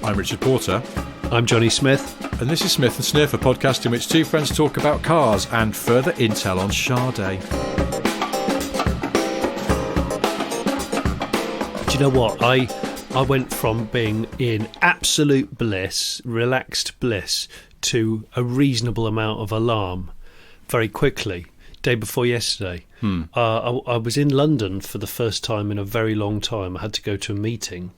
I'm Richard Porter. I'm Jonny Smith. And this is Smith and Sniff, a podcast in which two friends talk about cars and further intel on Sade. Do you know what? I went from being in absolute bliss, relaxed bliss, to a reasonable amount of alarm very quickly. Day before yesterday. I was in London for the first time in a very long time. I had to go to a meeting.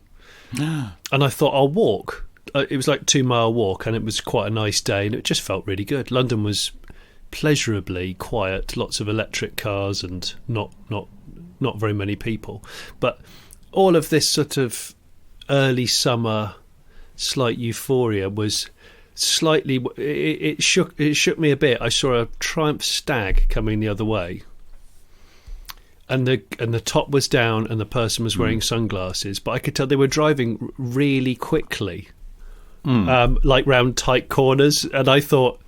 And I thought, I'll walk. It was like a 2-mile walk, and it was quite a nice day, and it just felt really good. London was pleasurably quiet, lots of electric cars and not very many people. But all of this sort of early summer slight euphoria was slightly... It shook me a bit. I saw a Triumph Stag coming the other way. And the top was down and the person was wearing sunglasses, but I could tell they were driving really quickly, like round tight corners. And I thought,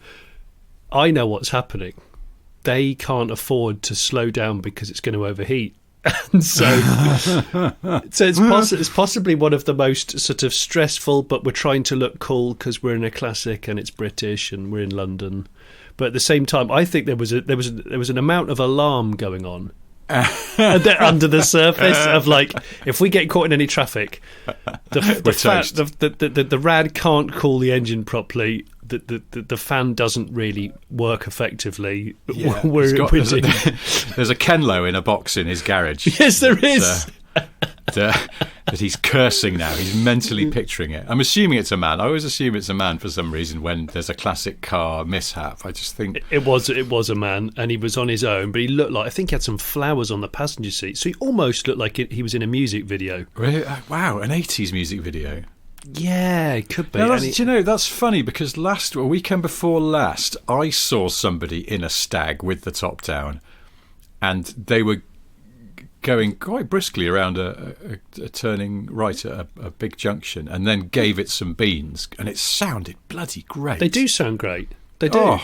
I know what's happening. They can't afford to slow down because it's going to overheat. And so it's possibly one of the most sort of stressful, but we're trying to look cool because we're in a classic and it's British and we're in London. But at the same time, I think there was an amount of alarm going on. Under the surface of, like, if we get caught in any traffic, the rad can't cool the engine properly. The fan doesn't really work effectively. Yeah, there's a Kenlo in a box in his garage. Yes, there is. That he's cursing now. He's mentally picturing it. I'm assuming it's a man. I always assume it's a man for some reason when there's a classic car mishap. I just think it was a man, and he was on his own, but he looked like, I think he had some flowers on the passenger seat, so he almost looked like he was in a music video. Really? Wow, an 80s music video. Yeah, it could be. Now, that's funny because weekend before last, I saw somebody in a Stag with the top down, and they were going quite briskly around a turning right at a big junction, and then gave it some beans, and it sounded bloody great. They do sound great. They do.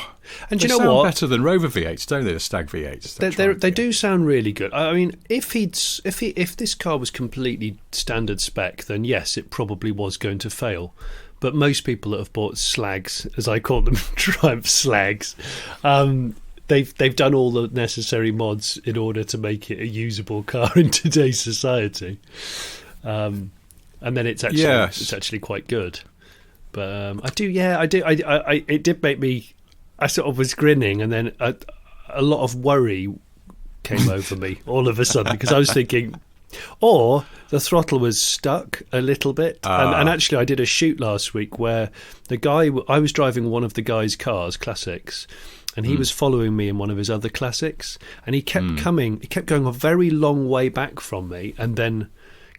And they you know sound what? better than Rover V8s, don't they? The Stag V8s. They do sound really good. I mean, if this car was completely standard spec, then yes, it probably was going to fail. But most people that have bought slags, as I call them, Triumph slags, they've done all the necessary mods in order to make it a usable car in today's society. And then it's actually quite good. But I do. It did make me. I sort of was grinning, and then a lot of worry came over me all of a sudden, because I was thinking, or the throttle was stuck a little bit. And actually, I did a shoot last week where I was driving one of the guy's cars, classics, and he was following me in one of his other classics, and he kept coming. He kept going a very long way back from me, and then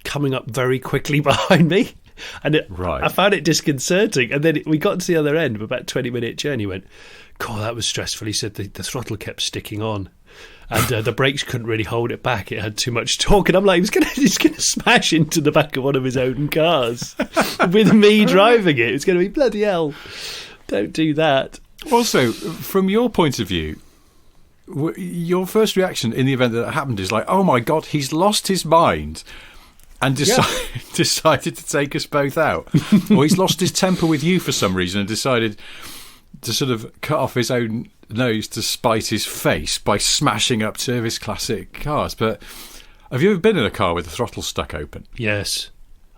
coming up very quickly behind me. And I found it disconcerting. And then we got to the other end of about a 20-minute journey. He went, God, that was stressful. He said the throttle kept sticking on, and the brakes couldn't really hold it back. It had too much torque. And I'm like, he's going to smash into the back of one of his own cars with me driving it. It's going to be bloody hell. Don't do that. Also, from your point of view, your first reaction in the event that it happened is like, oh my God, he's lost his mind. And decided to take us both out. Or he's lost his temper with you for some reason and decided to sort of cut off his own nose to spite his face by smashing up two of his classic cars. But have you ever been in a car with the throttle stuck open? Yes.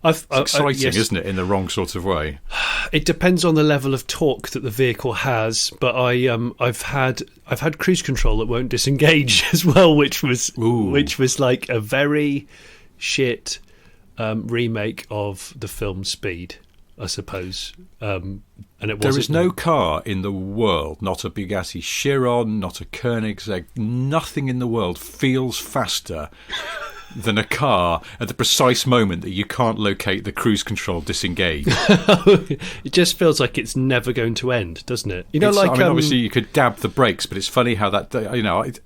It's exciting, isn't it, in the wrong sort of way? It depends on the level of torque that the vehicle has, but I've had cruise control that won't disengage as well, which was like a very shit remake of the film Speed, I suppose. And there is no car in the world, not a Bugatti Chiron, not a Koenigsegg, nothing in the world feels faster than a car at the precise moment that you can't locate the cruise control disengage. It just feels like it's never going to end, doesn't it? Obviously you could dab the brakes, but it's funny how that,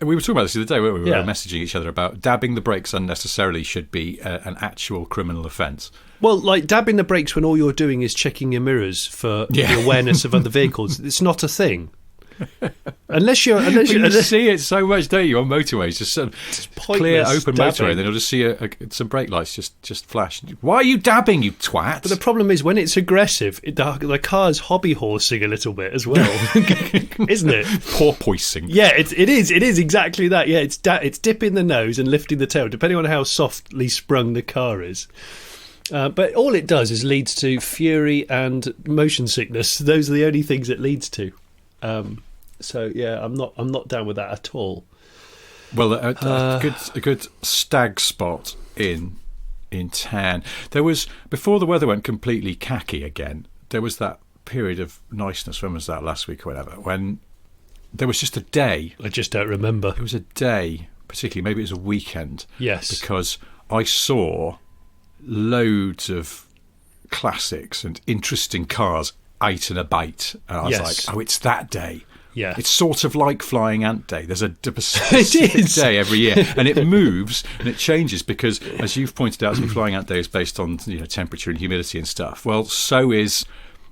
we were talking about this the other day, weren't we? We were messaging each other about dabbing the brakes unnecessarily should be an actual criminal offence. Well, like dabbing the brakes when all you're doing is checking your mirrors for the awareness of other vehicles, it's not a thing. Unless you see it so much, don't you, on motorways? Just sort of clear, open motorway, and then you'll just see some brake lights just flash. Why are you dabbing, you twat? But the problem is when it's aggressive, the car's hobby horsing a little bit as well, isn't it? Porpoising. Yeah, it is exactly that. Yeah, it's dipping the nose and lifting the tail, depending on how softly sprung the car is. But all it does is leads to fury and motion sickness. Those are the only things it leads to. So yeah, I'm not down with that at all. Well, a good stag spot in town. There was, before the weather went completely khaki again, there was that period of niceness. When was that? Last week or whatever? When there was just a day. I just don't remember. It was a day, particularly maybe it was a weekend. Yes, because I saw loads of classics and interesting cars out and about, and I was like, oh, it's that day. Yeah, it's sort of like Flying Ant Day. There's a specific day every year, and it moves and it changes because, as you've pointed out, Flying Ant Day is based on temperature and humidity and stuff. Well, so is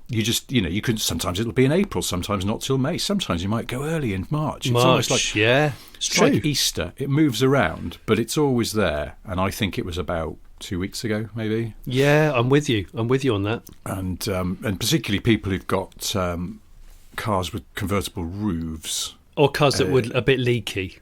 you can sometimes it'll be in April, sometimes not till May, sometimes you might go early in March. It's almost like, it's true. Like Easter. It moves around, but it's always there. And I think it was about 2 weeks ago, maybe. Yeah, I'm with you on that. And particularly people who've got cars with convertible roofs, or cars that were a bit leaky.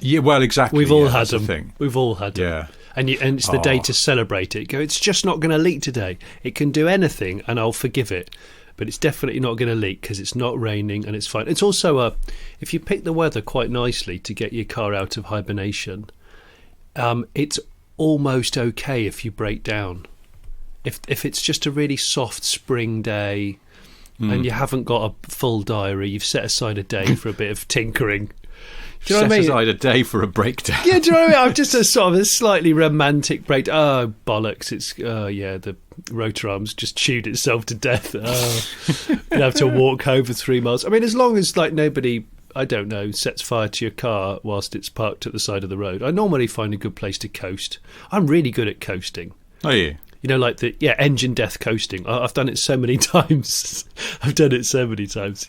Yeah, well, exactly. We've all had them. We've all had them. Yeah. And it's the day to celebrate it. Go, it's just not going to leak today. It can do anything, and I'll forgive it. But it's definitely not going to leak because it's not raining and it's fine. It's also if you pick the weather quite nicely to get your car out of hibernation, it's almost okay if you break down. If it's just a really soft spring day and you haven't got a full diary, you've set aside a day for a bit of tinkering. Do you know what I mean? Set aside a day for a breakdown. Yeah, do you know what I mean? I'm just a sort of a slightly romantic break. Oh, bollocks. It's, the rotor arm's just chewed itself to death. You have to walk home for 3 miles. I mean, as long as nobody, I don't know, sets fire to your car whilst it's parked at the side of the road, I normally find a good place to coast. I'm really good at coasting. Are you? Engine death coasting. I've done it so many times.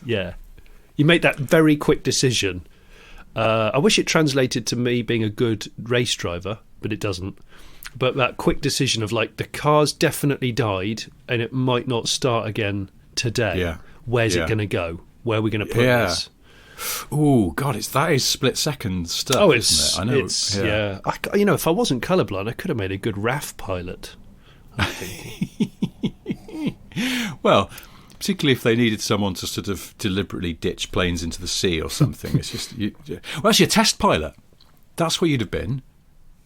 Yeah. You make that very quick decision. I wish it translated to me being a good race driver, but it doesn't. But that quick decision of the car's definitely died and it might not start again today. Yeah. Where's it going to go? Where are we going to put this? Oh God, that is split second stuff. Oh, isn't it? I know. It's if I wasn't colourblind, I could have made a good RAF pilot. I'm thinking. Well, particularly if they needed someone to sort of deliberately ditch planes into the sea or something. It's just actually a test pilot. That's what you'd have been,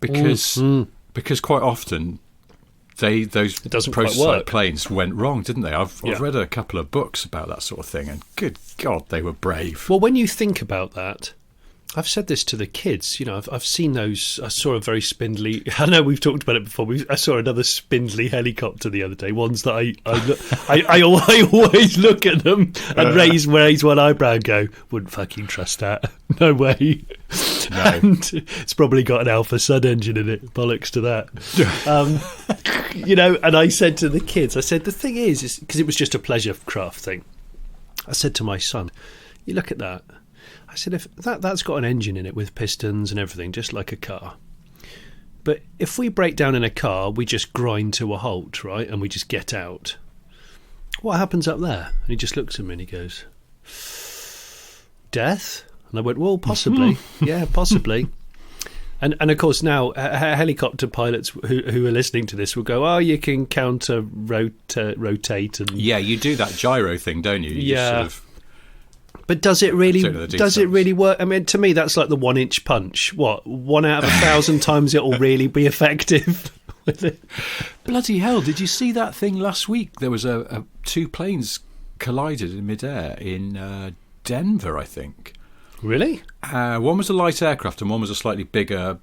because quite often those prototype planes went wrong, didn't they? I've read a couple of books about that sort of thing, and good God, they were brave. Well, when you think about that, I've said this to the kids. I've seen those. I saw a very spindly. I know we've talked about it before. I saw another spindly helicopter the other day. Ones that I always look at them and raise one eyebrow and go, wouldn't fucking trust that. No way. No. And it's probably got an Alpha Sun engine in it. Bollocks to that. And I said to the kids, the thing is because it was just a pleasure craft thing. I said to my son, you look at that. I said, if that's got an engine in it with pistons and everything, just like a car. But if we break down in a car, we just grind to a halt, right? And we just get out. What happens up there? And he just looks at me and he goes, death? And I went, well, possibly. Yeah, possibly. And of course now helicopter pilots who are listening to this will go, oh, you can counter rotate. And yeah, you do that gyro thing, don't you? Just sort of. But does it really work? I mean, to me, that's like the 1 inch punch. What, 1 out of 1,000 times it will really be effective? With it? Bloody hell! Did you see that thing last week? There was two planes collided in midair in Denver, I think. Really? One was a light aircraft and one was a slightly bigger,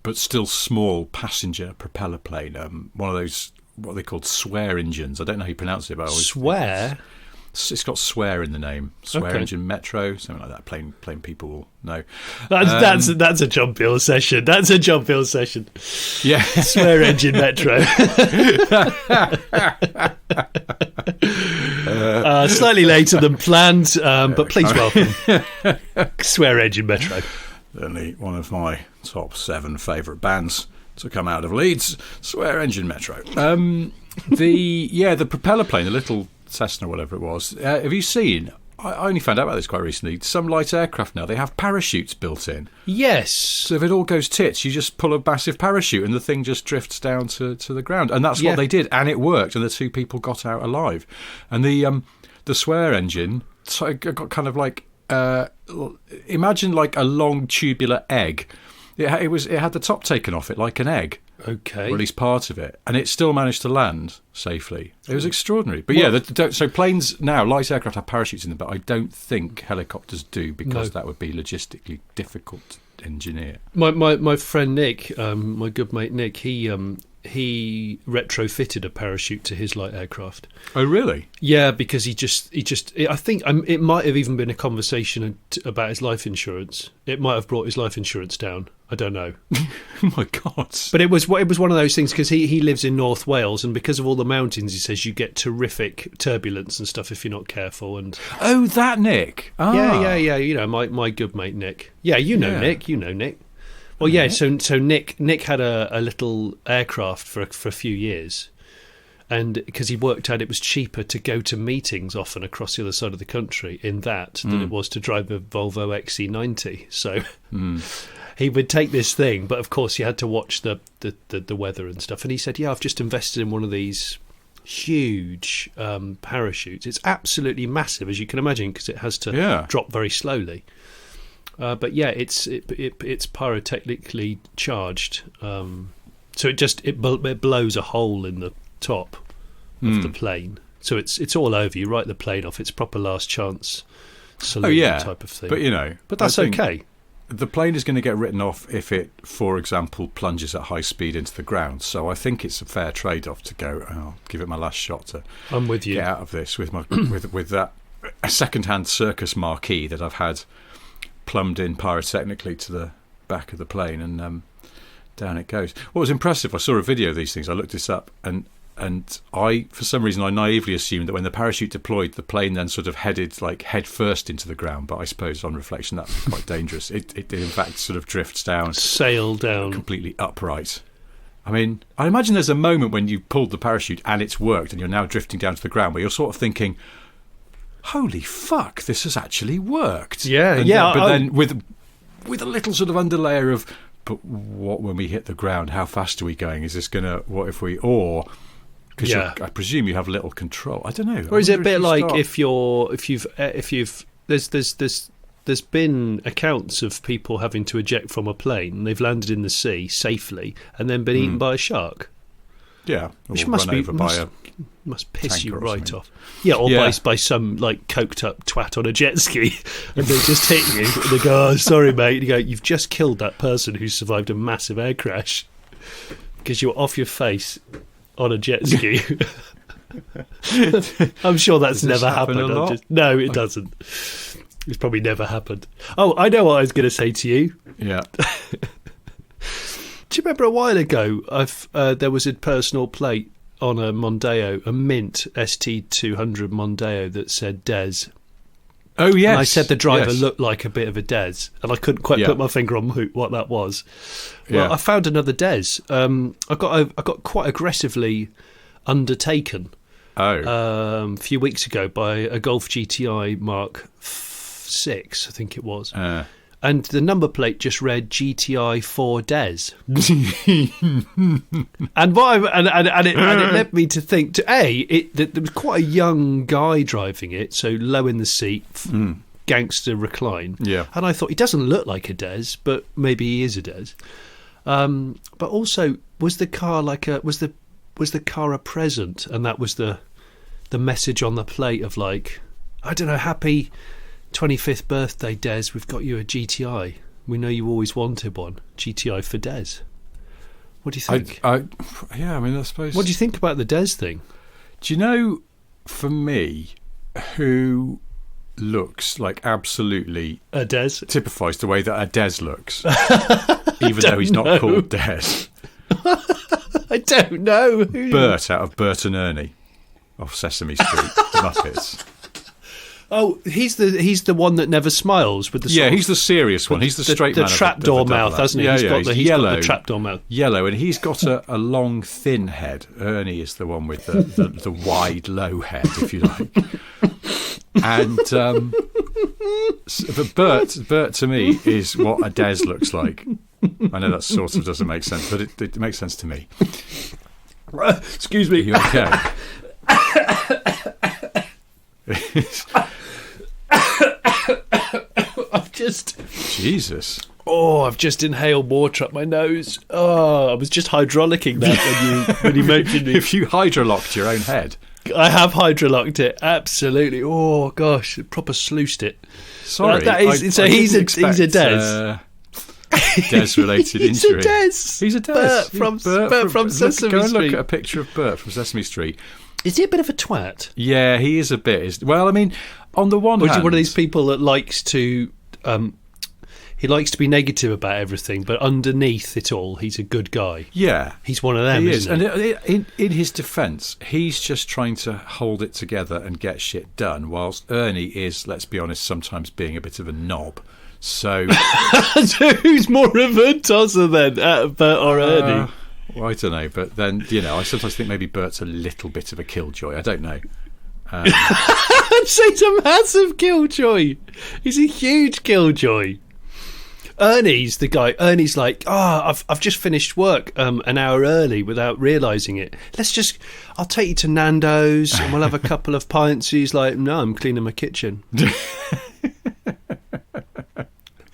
but still small passenger propeller plane. One of those what they called swear engines. I don't know how you pronounce it, but swear. It's got swear in the name. Swear engine Metro, something like that. Plain people will know. That's a John Peel session. That's a John Peel session. Yeah, swear engine Metro. Slightly later than planned, but please welcome Swear Engine Metro. Certainly one of my top 7 favourite bands to come out of Leeds, Swear Engine Metro. The propeller plane, the little Cessna, whatever it was. Have you seen? I only found out about this quite recently. Some light aircraft now, they have parachutes built in. Yes. So if it all goes tits, you just pull a massive parachute and the thing just drifts down to the ground. And that's what they did, and it worked, and the 2 people got out alive. And the Swear Engine got kind of like imagine like a long tubular egg. It had the top taken off it like an egg. Okay. Or at least part of it. And it still managed to land safely. It was extraordinary. But so planes now, light aircraft have parachutes in them, but I don't think helicopters do, because that would be logistically difficult to engineer. My friend Nick, my good mate Nick, he retrofitted a parachute to his light aircraft. Oh, really? Yeah, because he just. I think it might have even been a conversation about his life insurance. It might have brought his life insurance down. I don't know. Oh my God! But it was one of those things, because he lives in North Wales, and because of all the mountains, he says you get terrific turbulence and stuff if you're not careful. And that Nick. Yeah. You know, my good mate Nick. Yeah, Nick. You know Nick. Well, yeah. So Nick had a little aircraft for a few years, and because he worked out it was cheaper to go to meetings often across the other side of the country in that than it was to drive a Volvo XC90. So he would take this thing, but of course you had to watch the weather and stuff. And he said, "Yeah, I've just invested in one of these huge parachutes. It's absolutely massive, as you can imagine, because it has to drop very slowly." But yeah, it's pyrotechnically charged, so it blows a hole in the top of the plane, so it's all over. You write the plane off. It's proper last chance saloon type of thing. But that's okay. The plane is going to get written off if it, for example, plunges at high speed into the ground. So I think it's a fair trade-off to go, I'll give it my last shot to I'm with you. Get out of this with my with that second-hand circus marquee that I've had plumbed in pyrotechnically to the back of the plane, and down it goes. What was impressive, I saw a video of these things, I looked this up, and I, for some reason, I naively assumed that when the parachute deployed, the plane then sort of headed like head first into the ground, but I suppose on reflection that's quite dangerous. It in fact sort of drifts down, sail down completely upright. I mean, I imagine there's a moment when you pulled the parachute and it's worked and you're now drifting down to the ground where you're sort of thinking, holy fuck, this has actually worked. But then with a little sort of underlayer of, but what when we hit the ground, how fast are we going? Is this gonna, what if we, or because I presume you have little control. I don't know. Or is it a bit like if you've there's been accounts of people having to eject from a plane and they've landed in the sea safely and then been eaten by a shark. Yeah, which must piss you right off. Yeah, or by some like coked up twat on a jet ski, and they just hit you. And they go, "Oh, sorry, mate." And you go, "You've just killed that person who survived a massive air crash because you were off your face on a jet ski." I'm sure that's never happened. No, it doesn't. It's probably never happened. Oh, I know what I was going to say to you. Yeah. Do you remember a while ago, there was a personal plate on a Mondeo, a mint ST200 Mondeo that said Des. Oh, yes. And I said the driver looked like a bit of a Des, and I couldn't quite put my finger on what that was. Well, I found another Des. I got quite aggressively undertaken a few weeks ago by a Golf GTI Mark 6, I think it was. And the number plate just read GTI 4 Des. and it led me to think, there was quite a young guy driving it, so low in the seat, gangster recline. Yeah. And I thought, he doesn't look like a Des, but maybe he is a Des. But also, was the car was the car a present? And that was the message on the plate of like, I don't know, happy 25th birthday, Des, we've got you a GTI. We know you always wanted one. GTI for Des. What do you think? I suppose... What do you think about the Des thing? Do you know, for me, who looks like absolutely... A Des? Typifies the way that a Des looks. Even though he's not called Des. I don't know. Bert out of Bert and Ernie. off Sesame Street, the Muppets. Oh, he's the one that never smiles with the he's the serious one. He's the straight man. The trapdoor mouth, hasn't he? Yeah, He's yellow. got the trapdoor mouth. Yellow, and he's got a long, thin head. Ernie is the one with the wide, low head, if you like. And but Bert to me is what a Des looks like. I know that sort of doesn't make sense, but it makes sense to me. Excuse me. Are you okay? Jesus. Oh, I've just inhaled water up my nose. Oh, I was just hydraulicking that when you mentioned me. If you hydrolocked your own head. I have hydrolocked it, absolutely. Oh gosh, proper sluiced it. Sorry, he's a Des. Des-related injury. He's a Des. Bert from Sesame Street. Go and look at a picture of Bert from Sesame Street. Is he a bit of a twat? Yeah, he is a bit. Well, I mean, on the one hand, is he one of these people that likes to he likes to be negative about everything, but underneath it all, he's a good guy. Yeah, he's one of them. He is, isn't he? and in his defence, he's just trying to hold it together and get shit done, whilst Ernie is, let's be honest, sometimes being a bit of a knob. So, who's more of a tosser then, Bert or Ernie? Well, I don't know, but then I sometimes think maybe Bert's a little bit of a killjoy. I don't know. I'd say he's a massive killjoy. He's a huge killjoy. Ernie's the guy. Ernie's like, I've just finished work an hour early without realising it. I'll take you to Nando's and we'll have a couple of pints. He's like, no, I'm cleaning my kitchen.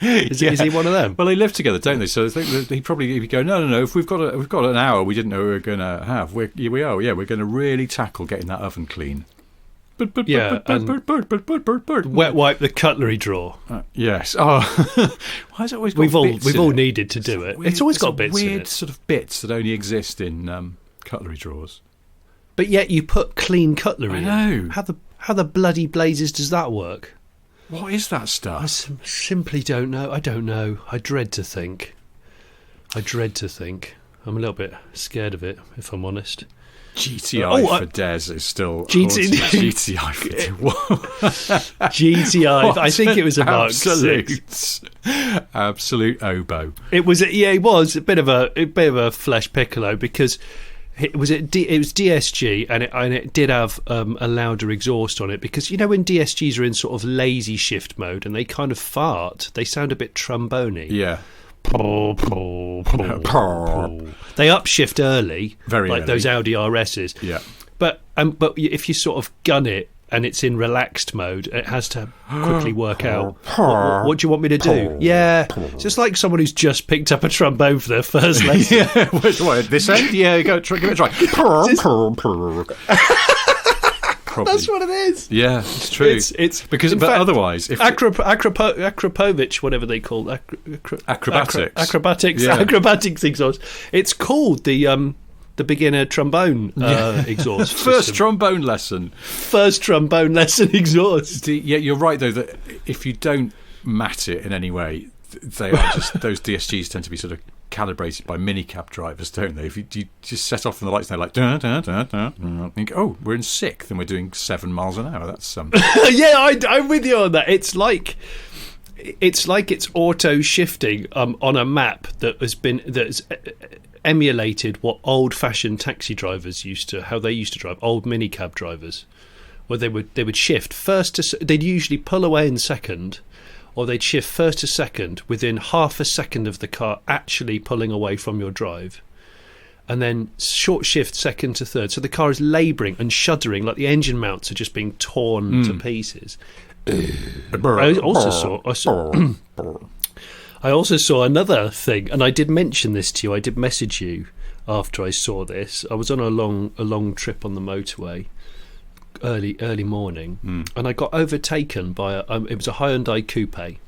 Is he one of them? Well, they live together, don't they? So he probably go, no. If we've got an hour, we didn't know we were going to have. Here we are. Yeah, we're going to really tackle getting that oven clean. Bert. Wet wipe the cutlery drawer. Yes. Oh, why has it always got we've bits all in needed to do it. Weird, it's always got bits weird in it. Sort of bits that only exist in cutlery drawers. But yet you put clean cutlery. I know. In. How the bloody blazes does that work? What is that stuff? I simply don't know. I don't know. I dread to think. I'm a little bit scared of it, if I'm honest. GTI for Des is still GTI for GTI. I think it was a Mark 6. Absolute oboe. It was a bit of a flesh piccolo because it was DSG and it did have a louder exhaust on it because when DSGs are in sort of lazy shift mode and they kind of fart, they sound a bit trombone-y. Yeah. They upshift early, very like early. those Audi RSs. Yeah, but if you sort of gun it and it's in relaxed mode, it has to quickly work out what do you want me to do. Yeah, it's just like someone who's just picked up a trombone for their first lesson. Yeah, what, this end? Yeah, give it a try. Probably. That's what it is. Yeah, it's true. It's because, but fact, otherwise, if Akrapovich, whatever they call acrobatics exhaust. It's called the beginner trombone exhaust. First trombone lesson exhaust. Yeah, you're right though that if you don't mat it in any way, they are just those DSGs tend to be sort of calibrated by minicab drivers, don't they? If you just set off from the lights and they're like dun, dun, dun, dun, dun, think, oh, we're in 6th and we're doing 7 miles an hour. That's yeah, I'm with you on that. It's like it's auto shifting on a map that's emulated what old fashioned taxi drivers used to drive, old minicab drivers, where they would shift first to they'd usually pull away in second, or they'd shift first to second within half a second of the car actually pulling away from your drive, and then short shift second to third. So the car is labouring and shuddering, like the engine mounts are just being torn to pieces. I also saw another thing, and I did mention this to you. I did message you after I saw this. I was on a long trip on the motorway. Early morning, and I got overtaken by it was a Hyundai coupe,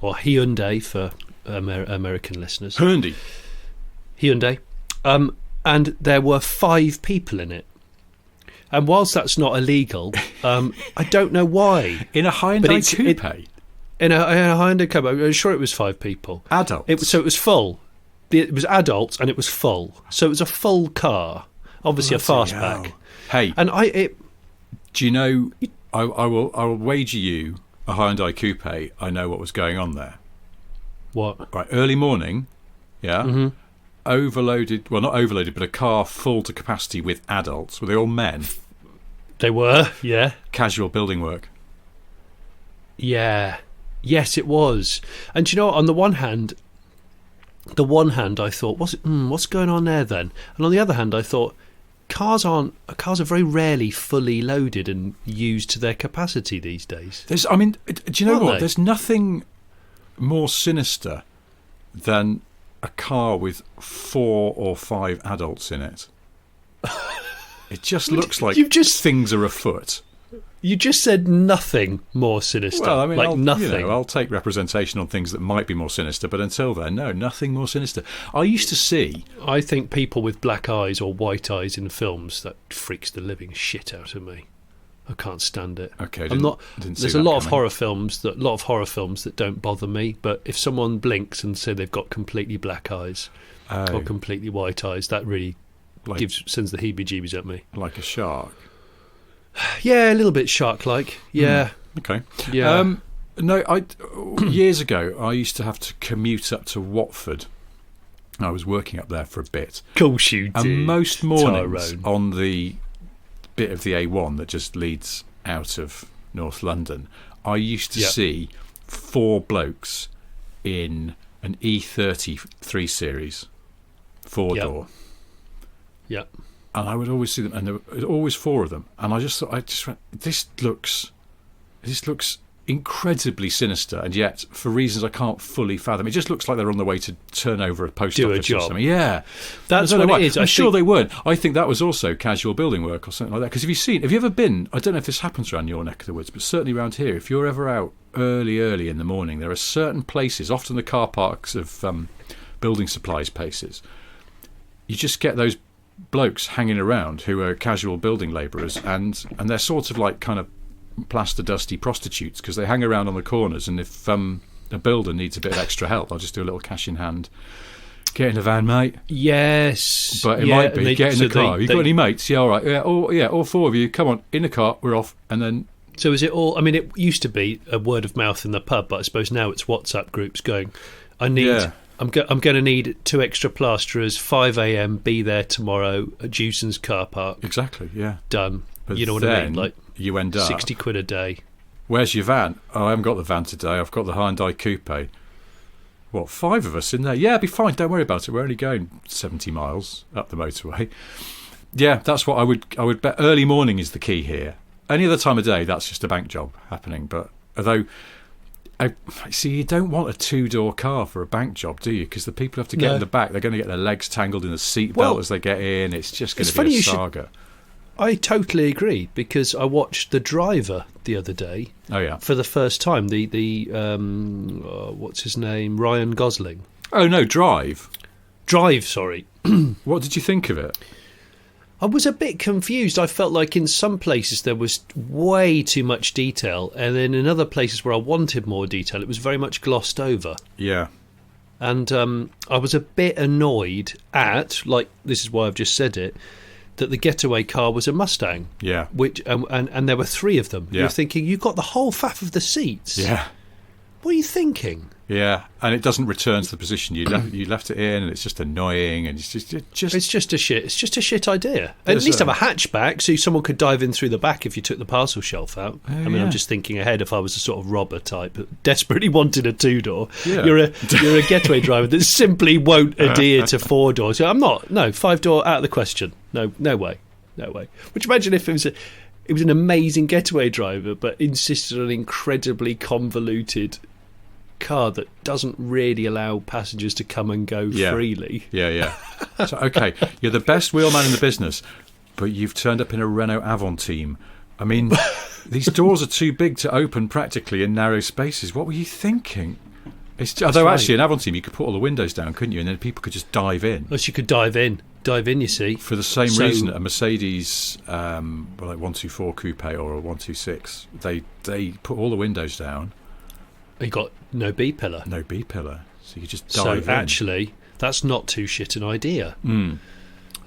or Hyundai for American listeners. Hyundai, and there were 5 people in it. And whilst that's not illegal, I don't know why in a Hyundai coupe. In a Hyundai coupe, I'm sure it was 5 people. Adults. So it was full. It was adults, and it was full. So it was a full car. Obviously, Bloody a hell. fastback. Hey, And do you know? I will wager you a Hyundai Coupe. I know what was going on there. what? Right, early morning. Yeah. Mm-hmm. Overloaded. Well, not overloaded, but a car full to capacity with adults. Were they all men? They were, yeah. Casual building work. Yeah. Yes, it was. And do you know what? On the one hand, I thought, what's going on there then? And on the other hand, I thought, cars are very rarely fully loaded and used to their capacity these days. Do you know Aren't what? they? There's nothing more sinister than a car with 4 or 5 adults in it. It just looks like things are afoot. You just said nothing more sinister. Well, I mean, nothing. I'll take representation on things that might be more sinister, but until then, no, nothing more sinister. I used to see... I think people with black eyes or white eyes in films, that freaks the living shit out of me. I can't stand it. Okay, There's a lot of horror films that don't bother me, but if someone blinks and say they've got completely black eyes or completely white eyes, that really sends the heebie-jeebies at me. Like a shark. Yeah, a little bit shark-like. Yeah. Okay. Yeah. No, years ago, I used to have to commute up to Watford. I was working up there for a bit. Of course you did. And most mornings Tyrone. on the bit of the A1 that just leads out of North London, I used to see 4 blokes in an E30 3 Series 4-door. Yep. And I would always see them, and there were always 4 of them. And I just went, this looks incredibly sinister, and yet, for reasons I can't fully fathom, it just looks like they're on the way to turn over a post Do a office job. or something. Yeah. That's I don't know what why. it is. I'm sure they weren't. I think that was also casual building work or something like that. Because have you ever been, I don't know if this happens around your neck of the woods, but certainly around here, if you're ever out early in the morning, there are certain places, often the car parks of building supplies places, you just get those blokes hanging around who are casual building labourers, and they're sort of like kind of plaster dusty prostitutes, because they hang around on the corners, and if a builder needs a bit of extra help, I'll just do a little cash in hand. Get in the van, mate. Yes. But it might be get in the car. You got any mates? Yeah, all right. Yeah, all 4 of you. Come on, in the car. We're off. And then. So is it all? I mean, it used to be a word of mouth in the pub, but I suppose now it's WhatsApp groups going. I'm going to need 2 extra plasterers. 5 a.m. Be there tomorrow at Jewson's car park. Exactly. Yeah. Done. But you know what I mean? Like you end up £60 a day. Where's your van? Oh, I haven't got the van today. I've got the Hyundai Coupe. What, 5 of us in there? Yeah, it'll be fine. Don't worry about it. We're only going 70 miles up the motorway. Yeah, that's what I would bet. Early morning is the key here. Any other time of day, that's just a bank job happening. But although, see, you don't want a 2-door car for a bank job, do you? Because the people who have to get in the back, they're going to get their legs tangled in the seatbelt as they get in. It's just going to be a saga. I totally agree, because I watched The Driver the other day. Oh yeah, for the first time. The what's his name? Ryan Gosling. Oh no, Drive. Sorry. What did you think of it? I was a bit confused. I felt like in some places there was way too much detail, and then in other places where I wanted more detail, it was very much glossed over. Yeah. And I was a bit annoyed at, like, this is why I've just said it, that the Getaway car was a Mustang. Yeah. Which and there were 3 of them. Yeah. You're thinking, you've got the whole faff of the seats. Yeah. What are you thinking? Yeah, and it doesn't return to the position you left it in, and it's just annoying, and it's just a shit idea. At least have a hatchback so someone could dive in through the back if you took the parcel shelf out. I'm just thinking ahead. If I was a sort of robber type that desperately wanted a 2-door, you're a Getaway driver that simply won't adhere to 4 doors. I'm not. No, 5-door out of the question. No way. Which, imagine if it was an amazing Getaway driver, but insisted on an incredibly convoluted car that doesn't really allow passengers to come and go freely. Yeah. So, okay, you're the best wheelman in the business, but you've turned up in a Renault Avon team. I mean, these doors are too big to open practically in narrow spaces. What were you thinking? Although actually, an Avon team, you could put all the windows down, couldn't you? And then people could just dive in. Yes, you could dive in, you see. For the same reason, a Mercedes, like 124 coupe or a 126, they put all the windows down. You got no B pillar. So you just dive in. So actually, that's not too shit an idea.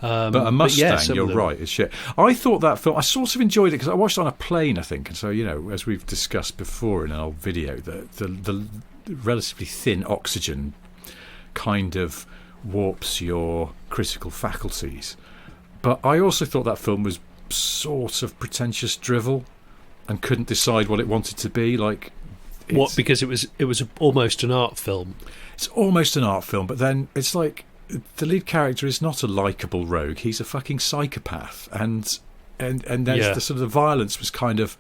But a Mustang, some you're of them. right, is shit. I thought that film, I sort of enjoyed it because I watched it on a plane, I think. And so, as we've discussed before in an old video, the relatively thin oxygen kind of warps your critical faculties. But I also thought that film was sort of pretentious drivel and couldn't decide what it wanted to be. Like, because it was almost an art film. It's almost an art film, but then it's like the lead character is not a likeable rogue. He's a fucking psychopath, and there's the sort of the violence was kind of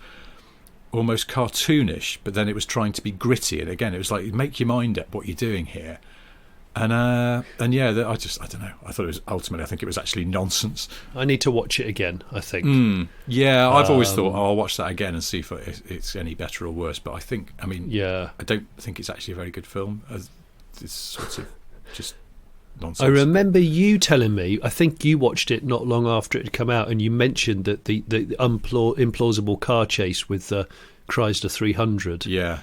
almost cartoonish, but then it was trying to be gritty. And again, it was like, make your mind up what you're doing here. And I don't know. I thought it was I think it was actually nonsense. I need to watch it again, I think. Yeah, I've always thought, I'll watch that again and see if it's any better or worse. But I don't think it's actually a very good film. It's sort of just nonsense. I remember you telling me, I think you watched it not long after it had come out, and you mentioned that the implausible car chase with the Chrysler 300. Yeah.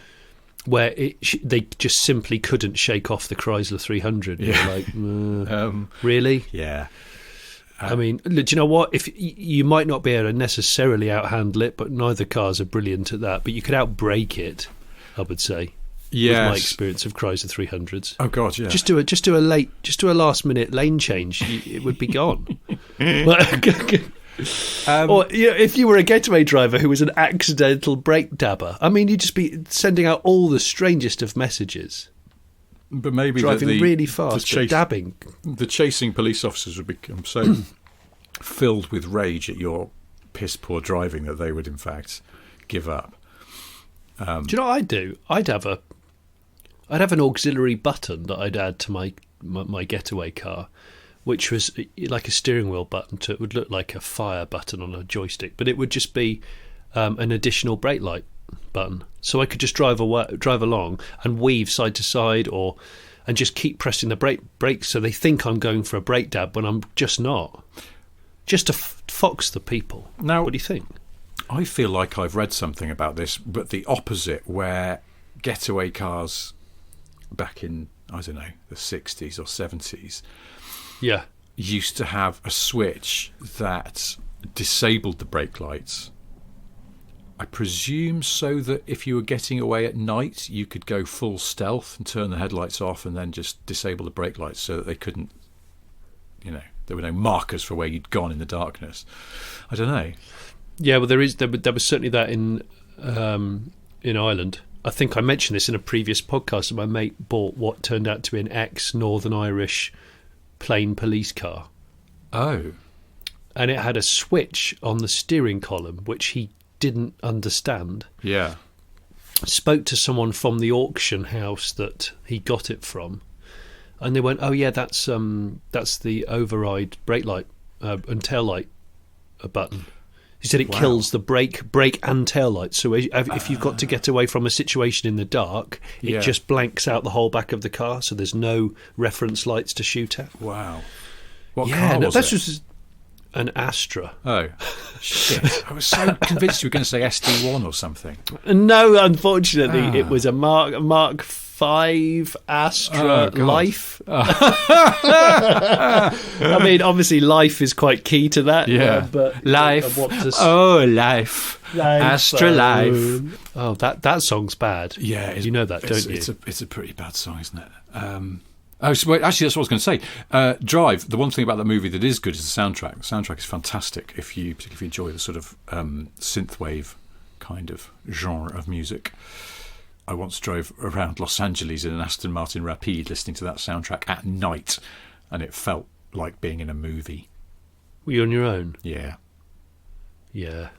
Where they just simply couldn't shake off the Chrysler 300. Yeah. You're like, really? Yeah. I mean, do you know what? If you might not be able to necessarily outhandle it, but neither cars are brilliant at that. But you could outbrake it, I would say. Yes. With my experience of Chrysler 300s. Oh God, yeah. Just do a last minute lane change. It would be gone. Or if you were a Getaway driver who was an accidental brake dabber, I mean, you'd just be sending out all the strangest of messages. But maybe driving really fast, but dabbing. The chasing police officers would become so filled with rage at your piss poor driving that they would, in fact, give up. Do you know what I'd do? I'd have an auxiliary button that I'd add to my Getaway car, which was like a steering wheel button. It would look like a fire button on a joystick, but it would just be an additional brake light button. So I could just drive along and weave side to side, and just keep pressing the brakes so they think I'm going for a brake dab when I'm just not. Just to fox the people. Now, what do you think? I feel like I've read something about this, but the opposite, where Getaway cars back in, I don't know, the 60s or 70s, used to have a switch that disabled the brake lights. I presume so that if you were getting away at night, you could go full stealth and turn the headlights off and then just disable the brake lights so that they couldn't, there were no markers for where you'd gone in the darkness. I don't know. Yeah, well, there was certainly that in Ireland. I think I mentioned this in a previous podcast. My mate bought what turned out to be an ex-Northern Irish plain police car. Oh. And it had a switch on the steering column, which he didn't understand. Yeah. Spoke to someone from the auction house that he got it from, and they went, "Oh yeah, that's the override brake light and tail light button." He said it kills the brake and tail light. So if you've got to get away from a situation in the dark, it just blanks out the whole back of the car, so there's no reference lights to shoot at. Wow. What car was it? Just an Astra. Oh, shit. I was so convinced you were going to say SD1 or something. No, unfortunately, it was a Mark 5 Astra Life. I mean, obviously, life is quite key to that. Yeah, but life. Life. Astra Life. Oh, that song's bad. Yeah, you know that, don't you? It's a pretty bad song, isn't it? Actually, that's what I was going to say. Drive. The one thing about that movie that is good is the soundtrack. The soundtrack is fantastic. Particularly if you enjoy the sort of synthwave kind of genre of music. I once drove around Los Angeles in an Aston Martin Rapide listening to that soundtrack at night, and it felt like being in a movie. Were you on your own? Yeah. Yeah.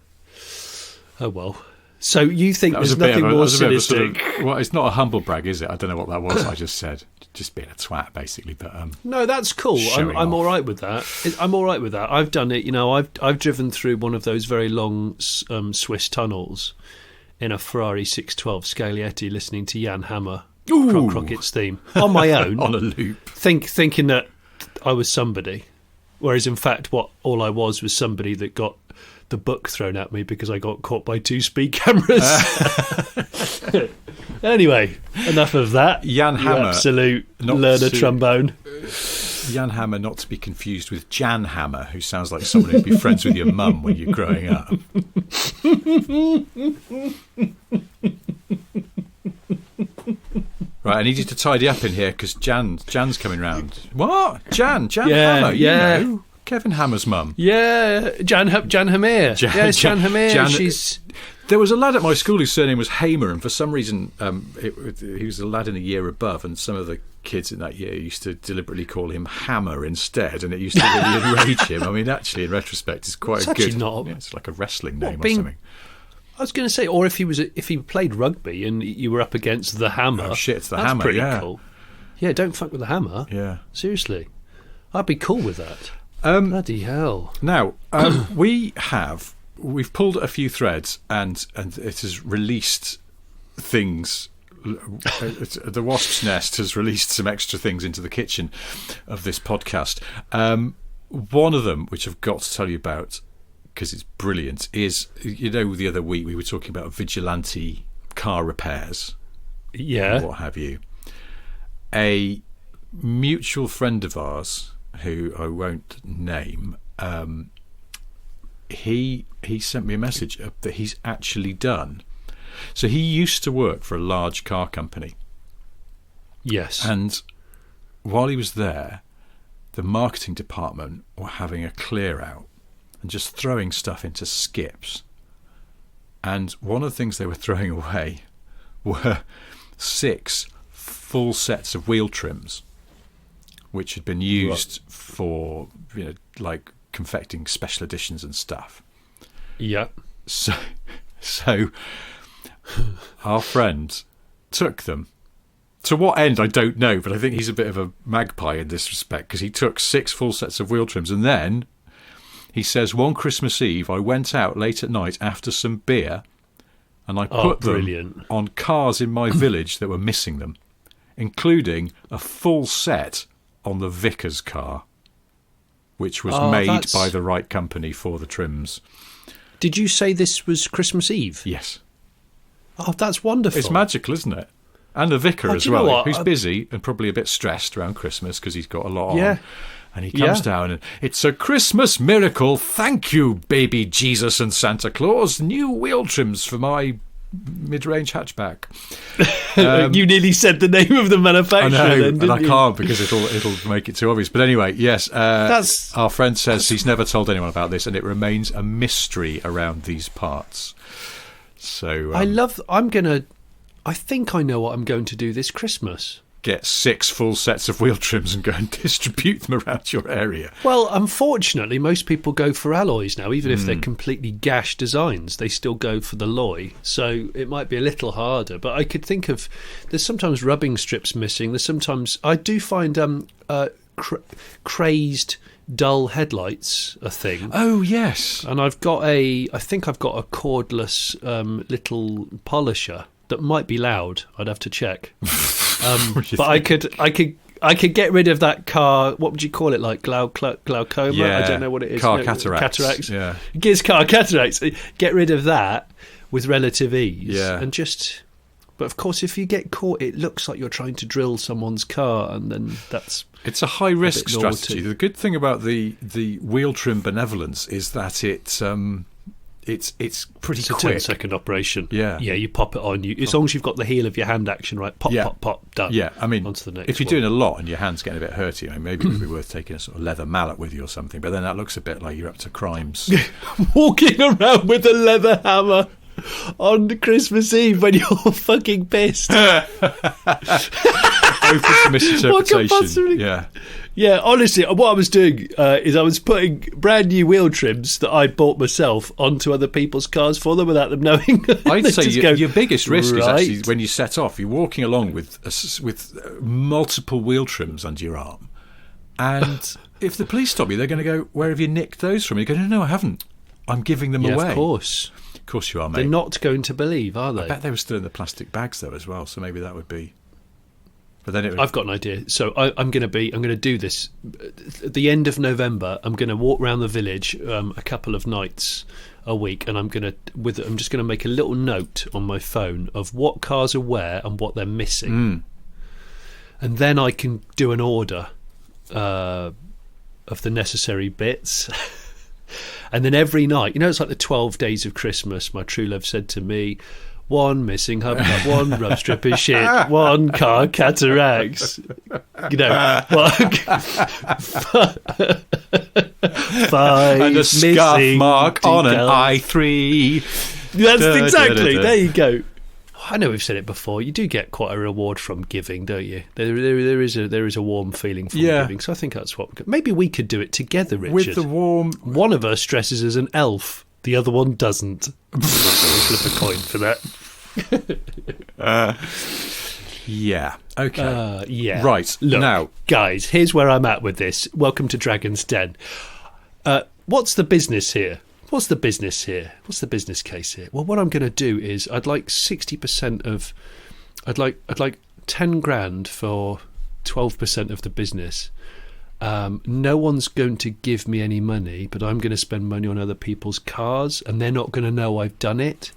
Oh, well. So you think there's nothing more sinister? Well, it's not a humble brag, is it? I don't know what that was I just said. Just being a twat, basically. But no, that's cool. I'm all right with that. I'm all right with that. I've done it. I've driven through one of those very long Swiss tunnels in a Ferrari 612 Scaglietti, listening to Jan Hammer, Crockett's theme on my own, on a loop, thinking that I was somebody, whereas in fact, all I was somebody that got the book thrown at me because I got caught by 2 speed cameras. Anyway, enough of that. Jan Hammer, absolute learner trombone. Jan Hammer, not to be confused with Jan Hammer, who sounds like someone who'd be friends with your mum when you're growing up. Right, I need you to tidy up in here because Jan's coming round. What? Jan Hammer? Yeah. You know, Kevin Hammer's mum. Yeah, Jan Hamir. Yes, Jan Hamir. She's... There was a lad at my school whose surname was Hamer, and for some reason he was a lad in a year above, and some of the kids in that year used to deliberately call him Hammer instead, and it used to really enrage him. I mean, actually, in retrospect, it's quite a good... it's like a wrestling name or something. I was going to say, or if he played rugby and you were up against the Hammer. Oh shit, it's the that's Hammer, pretty yeah. cool. Yeah, don't fuck with the Hammer. Yeah. Seriously. I'd be cool with that. Bloody hell. Now, we've pulled a few threads and it has released things. The Wasp's Nest has released some extra things into the kitchen of this podcast. One of them, which I've got to tell you about, because it's brilliant, is, you know, the other week we were talking about vigilante car repairs. Yeah. What have you. A mutual friend of ours, who I won't name, he sent me a message that he's actually done. So he used to work for a large car company. Yes. And while he was there, the marketing department were having a clear out and just throwing stuff into skips. And one of the things they were throwing away were 6 full sets of wheel trims, which had been used for, you know, like confecting special editions and stuff. Yeah. So our friend took them. To what end, I don't know, but I think he's a bit of a magpie in this respect, because he took 6 full sets of wheel trims, and then he says, one Christmas Eve, I went out late at night after some beer, and I put them on cars in my village that were missing them, including a full set on the vicar's car, which was made by the right company for the trims. Did you say this was Christmas Eve? Yes. Oh, that's wonderful. It's magical, isn't it? And the vicar as well, who's busy and probably a bit stressed around Christmas because he's got a lot on. And he comes down and, it's a Christmas miracle. Thank you, baby Jesus and Santa Claus. New wheel trims for my mid-range hatchback. You nearly said the name of the manufacturer. I know, then, didn't and I you? can't because it'll make it too obvious. But anyway, yes, our friend says he's never told anyone about this, and it remains a mystery around these parts. So I think I know what I'm going to do this Christmas. Get 6 full sets of wheel trims and go and distribute them around your area. Well, unfortunately, most people go for alloys now. Even if they're completely gash designs, they still go for the alloy. So it might be a little harder. But I could think of... There's sometimes rubbing strips missing. There's sometimes... I do find crazed dull headlights a thing. Oh, yes. And I think I've got a cordless little polisher that might be loud. I'd have to check. But I could get rid of that car. What would you call it? Like glaucoma? Yeah, I don't know what it is. car cataracts. Yeah, it gives car cataracts. Get rid of that with relative ease. Yeah, and just. But of course, if you get caught, it looks like you're trying to drill someone's car, and then it's a high risk strategy. The good thing about the wheel trim benevolence is that it's pretty quick. It's a 10-second operation. Yeah, you pop it on. As long as you've got the heel of your hand action right, pop, done. Yeah, I mean, onto the next if you're doing a lot and your hand's getting a bit hurty, I mean, maybe it would be worth taking a sort of leather mallet with you or something. But then that looks a bit like you're up to crimes. Walking around with a leather hammer on Christmas Eve when you're fucking pissed. Open to misinterpretation. Yeah, honestly, what I was doing is I was putting brand new wheel trims that I bought myself onto other people's cars for them without them knowing. I'd say your biggest risk is actually when you set off, you're walking along with multiple wheel trims under your arm. And if the police stop you, they're going to go, where have you nicked those from? You go, no, I haven't. I'm giving them away. Of course. Of course you are, mate. They're not going to believe, are they? I bet they were still in the plastic bags, though, as well, so maybe that would be... But then I've got an idea. So I'm going to do this at the end of November. I'm going to walk around the village a couple of nights a week, and I'm just going to make a little note on my phone of what cars are where and what they're missing, and then I can do an order of the necessary bits. And then every night, it's like the 12 days of Christmas, my true love said to me, one missing hubcap, one rub strip of shit, one car cataracts. Five and a scuff mark on an i3. That's exactly. There you go. I know we've said it before. You do get quite a reward from giving, don't you? There is a warm feeling from giving. So I think that's what. Maybe we could do it together, Richard. With the warm. One of us dresses as an elf. The other one doesn't. We'll flip a coin for that. Yeah. Okay. Yeah. Right. Look, now, guys, here's where I'm at with this. Welcome to Dragon's Den. What's the business here? What's the business case here? Well, what I'm going to do is I'd like 60% of... I'd like 10 grand for 12% of the business. No one's going to give me any money, but I'm going to spend money on other people's cars, and they're not going to know I've done it.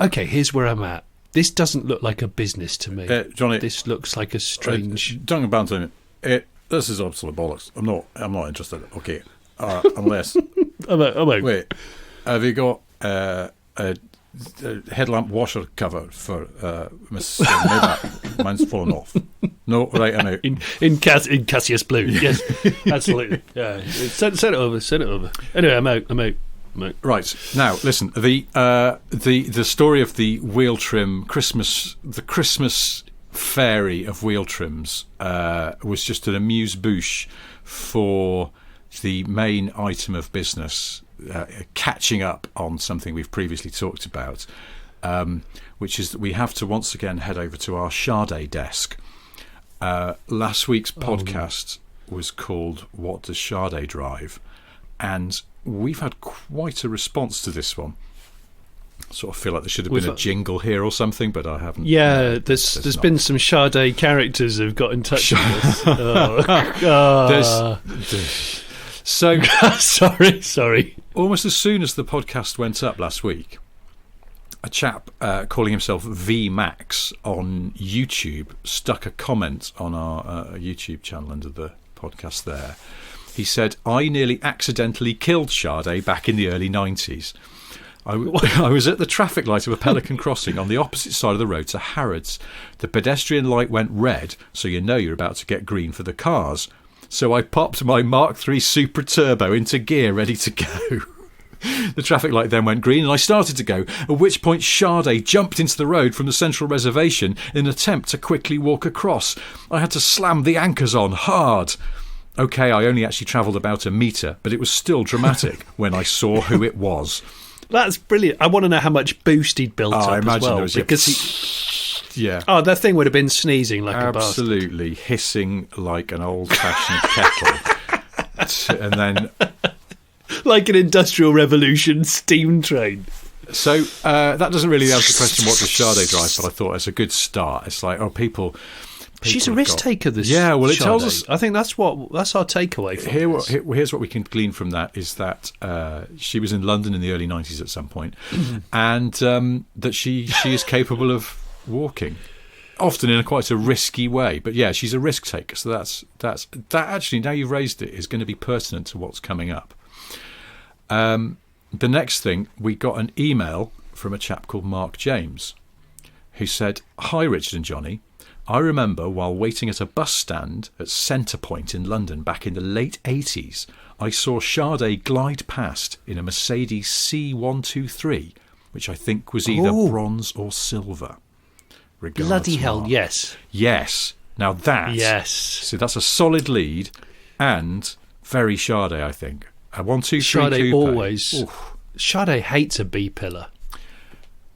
Okay, here's where I'm at. This doesn't look like a business to me. Jonny, this looks like a strange... Don't bounce on it. This is absolute bollocks. I'm not interested. Okay. Unless... I'm out. Wait, have you got a headlamp washer cover for Miss Maybach? Mine's fallen off. No, right, I'm out. In Cassius Blue, yes, absolutely. Yeah, send it over. Anyway, I'm out. Right, now listen. The story of the wheel trim Christmas, the Christmas fairy of wheel trims, was just an amuse-bouche for the main item of business, catching up on something we've previously talked about, which is that we have to once again head over to our Sade desk. Last week's podcast was called What Does Sade Drive? And we've had quite a response to this one. Sort of feel like there should have been a jingle here or something, but I haven't. Yeah, there's been some Sade characters who've got in touch with us. So sorry. Almost as soon as the podcast went up last week, a chap calling himself V Max on YouTube stuck a comment on our YouTube channel under the podcast there. He said, I nearly accidentally killed Sade back in the early 90s. I was at the traffic light of a Pelican crossing on the opposite side of the road to Harrods. The pedestrian light went red, so you know you're about to get green for the cars. So I popped my Mark III Super Turbo into gear, ready to go. The traffic light then went green and I started to go, at which point Sade jumped into the road from the central reservation in an attempt to quickly walk across. I had to slam the anchors on hard. OK, I only actually travelled about a metre, but it was still dramatic when I saw who it was. That's brilliant. I want to know how much boost he'd built up I imagine as well. There was Yeah. Oh, that thing would have been sneezing like a bastard. Absolutely, hissing like an old-fashioned kettle. And then... like an Industrial Revolution steam train. So that doesn't really answer the question, what does Sade drive? But I thought it's a good start. It's like, people she's a risk taker, this well, it Sade. tells us... I think that's our takeaway from here's what we can glean from that, is that she was in London in the early 90s at some point, and that she is capable of walking, often in quite a risky way. But yeah, she's a risk taker. So that actually, now you've raised it, is going to be pertinent to what's coming up. The next thing, we got an email from a chap called Mark James, who said, Hi Richard and Jonny, I remember while waiting at a bus stand at Centrepoint in London back in the late 80s, I saw Sade glide past in a Mercedes C123, which I think was either bronze or silver. Regards, bloody hell, Mark. Yes. Now that... Yes. So that's a solid lead and very Sade, I think. A 123 Sade coupe. always... Oof. Sade hates a B-pillar.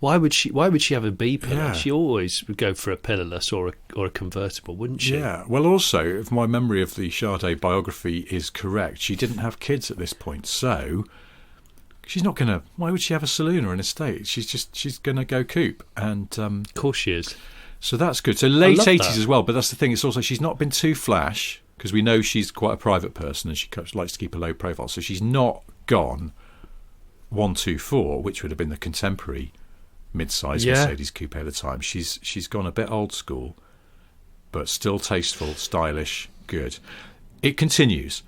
Why would she have a B-pillar? Yeah. She always would go for a pillarless or a convertible, wouldn't she? Yeah. Well, also, if my memory of the Sade biography is correct, she didn't have kids at this point, so she's not going to... Why would she have a saloon or an estate? She's going to go coupe. And of course she is. So that's good. So late 80s that. as well, but that's the thing. It's also, she's not been too flash, because we know she's quite a private person and she likes to keep a low profile. So she's not gone 124, which would have been the contemporary mid-size Mercedes coupe at the time. She's gone a bit old school, but still tasteful, stylish, good. It continues.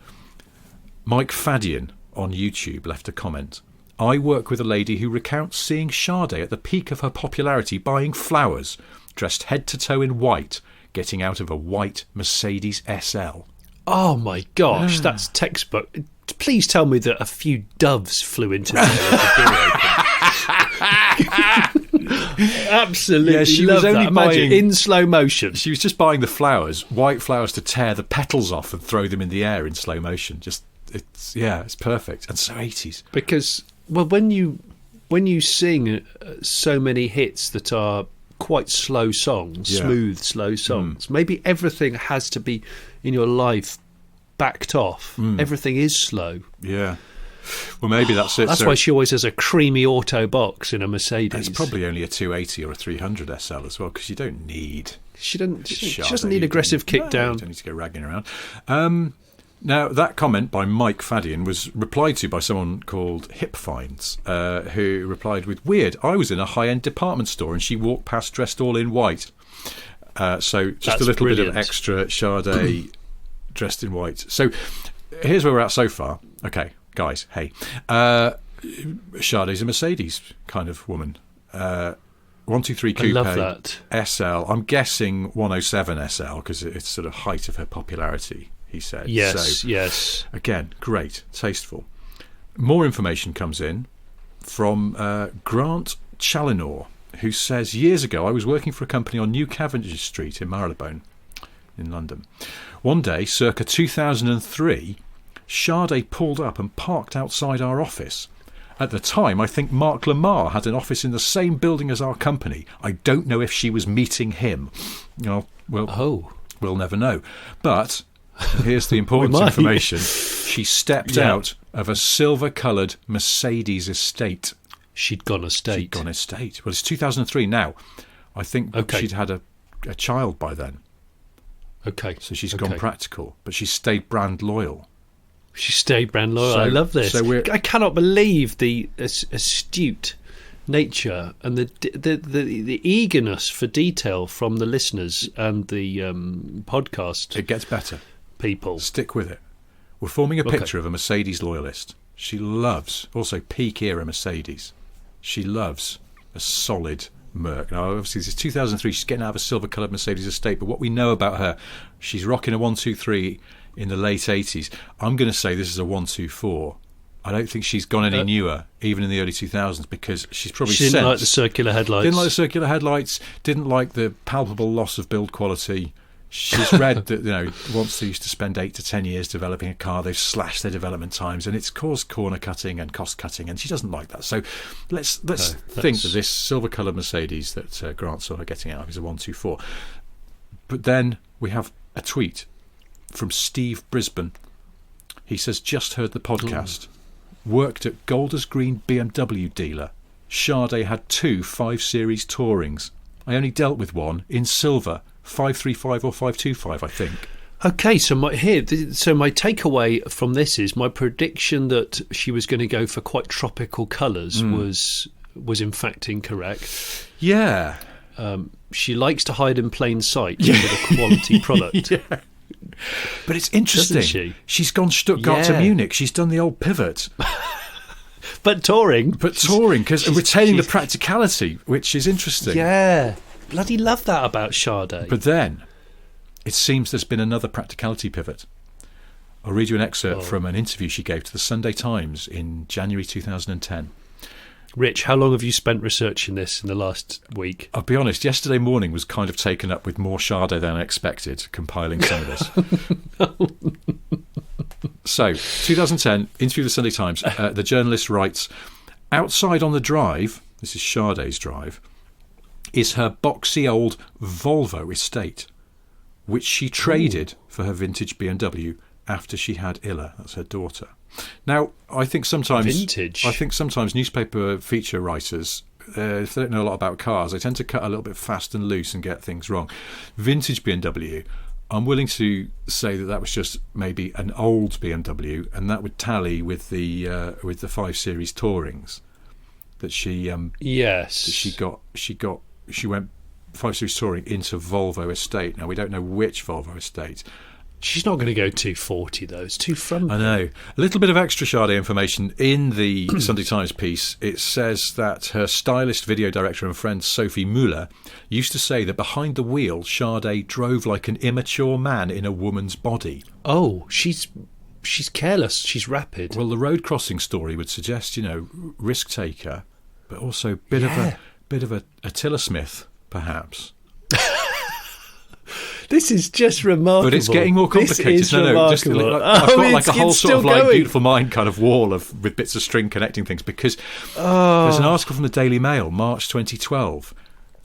Mike Fadian on YouTube left a comment. I work with a lady who recounts seeing Sade at the peak of her popularity buying flowers, dressed head to toe in white, getting out of a white Mercedes SL. Oh my gosh, that's textbook. Please tell me that a few doves flew into the Absolutely, yeah, she love was only that. Imagine, buying in slow motion. She was just buying the flowers, white flowers, to tear the petals off and throw them in the air in slow motion. It's perfect, and so 80s. Because when you sing so many hits that are quite slow songs, smooth slow songs, maybe everything has to be in your life backed off. Everything is slow. Yeah. Well, maybe that's it. That's why she always has a creamy auto box in a Mercedes. It's probably only a 280 or a 300 SL as well, because you don't need. She doesn't need aggressive kick down. You don't need to go ragging around. Now, that comment by Mike Fadian was replied to by someone called Hip Finds, who replied with, weird, I was in a high-end department store and she walked past dressed all in white. So just That's a little brilliant. bit of extra Sade dressed in white. So here's where we're at so far. Okay, guys, hey. Sade's a Mercedes kind of woman. 123 Coupe I love that. SL. I'm guessing 107 SL because it's sort of height of her popularity, he said. Yes, so, yes. Again, great, tasteful. More information comes in from Grant Challinor, who says, years ago I was working for a company on New Cavendish Street in Marylebone in London. One day, circa 2003, Sade pulled up and parked outside our office. At the time, I think Mark Lamar had an office in the same building as our company. I don't know if she was meeting him. We'll never know. But here's the important information. She stepped out of a silver-coloured Mercedes estate. She'd gone estate. Well, it's 2003 now. I think she'd had a child by then. Okay. So she's gone practical, but she's stayed brand loyal. She stayed brand loyal. I love this. I cannot believe the astute nature and the eagerness for detail from the listeners and the podcast. It gets better. People. Stick with it. We're forming a picture of a Mercedes loyalist. She loves, also peak era Mercedes. She loves a solid Merc. Now, obviously, this is 2003. She's getting out of a silver-coloured Mercedes estate, but what we know about her, she's rocking a 123 in the late 80s. I'm going to say this is a 124. I don't think she's gone any newer, even in the early 2000s, because she's probably she didn't like the circular headlights. Didn't like the circular headlights. Didn't like the palpable loss of build quality. She's read that once they used to spend 8 to 10 years developing a car, they've slashed their development times, and it's caused corner cutting and cost cutting, and she doesn't like that. So let's think that this silver-coloured Mercedes that Grant saw her getting out of is a 124. But then we have a tweet from Steve Brisbane. He says, just heard the podcast. Worked at Golders Green BMW dealer. Sade had 2 5 Series Tourings. I only dealt with one in silver, 535 or 525, I think. Okay, so my takeaway from this is my prediction that she was going to go for quite tropical colours was in fact incorrect. Yeah. She likes to hide in plain sight with a quality product. Yeah. But it's interesting. She's gone Stuttgart to Munich. She's done the old pivot. But touring, because retaining the practicality, which is interesting. Yeah. Bloody love that about Sade. But then, it seems there's been another practicality pivot. I'll read you an excerpt from an interview she gave to the Sunday Times in January 2010. Rich, how long have you spent researching this in the last week? I'll be honest, yesterday morning was kind of taken up with more Sade than I expected, compiling some of this. So, 2010, interview with the Sunday Times, the journalist writes, outside on the drive, this is Sade's drive, is her boxy old Volvo estate, which she traded for her vintage BMW after she had Illa, that's her daughter. Now, I think sometimes newspaper feature writers, if they don't know a lot about cars, they tend to cut a little bit fast and loose and get things wrong. Vintage BMW, I'm willing to say that was just maybe an old BMW, and that would tally with the 5 Series Tourings that she she went 5 Series Touring into Volvo estate. Now we don't know which Volvo estate. She's not going to go 240 though. It's too frumpy. I know. A little bit of extra Sade information in the Sunday Times piece. It says that her stylist, video director and friend Sophie Muller used to say that behind the wheel, Sade drove like an immature man in a woman's body. Oh, she's careless. She's rapid. Well, the road crossing story would suggest, risk taker, but also bit of a Attila Smith, perhaps. This is just remarkable. But it's getting more complicated. This is remarkable. I've got like a whole sort of like going. Beautiful Mind kind of wall with bits of string connecting things, because there's an article from the Daily Mail, March 2012,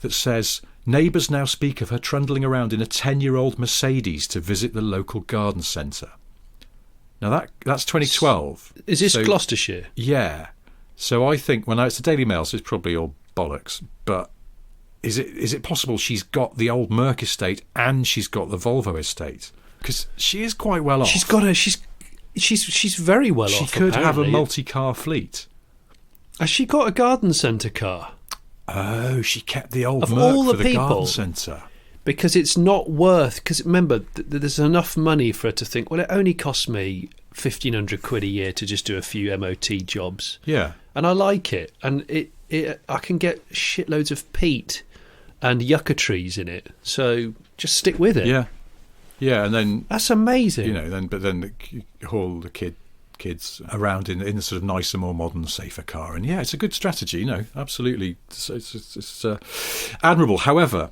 that says neighbours now speak of her trundling around in a 10-year-old Mercedes to visit the local garden centre. Now that's 2012. Is this Gloucestershire? Yeah. So I think it's the Daily Mail, so it's probably all bollocks, but is it possible she's got the old Merc estate and she's got the Volvo estate? Because she is quite well off. She's very well off. She could apparently have a multi-car fleet. Has she got a garden centre car? Oh, she kept the old Of Merc all for the the people, garden centre. Because it's not worth. Because remember, there's enough money for her to think. Well, it only costs me £1,500 a year to just do a few MOT jobs. Yeah, and I like it, and I can get shitloads of peat and yucca trees in it. So just stick with it. Yeah, and then that's amazing. Then you haul the kids around in a sort of nicer, more modern, safer car, and it's a good strategy. Absolutely, it's admirable. However,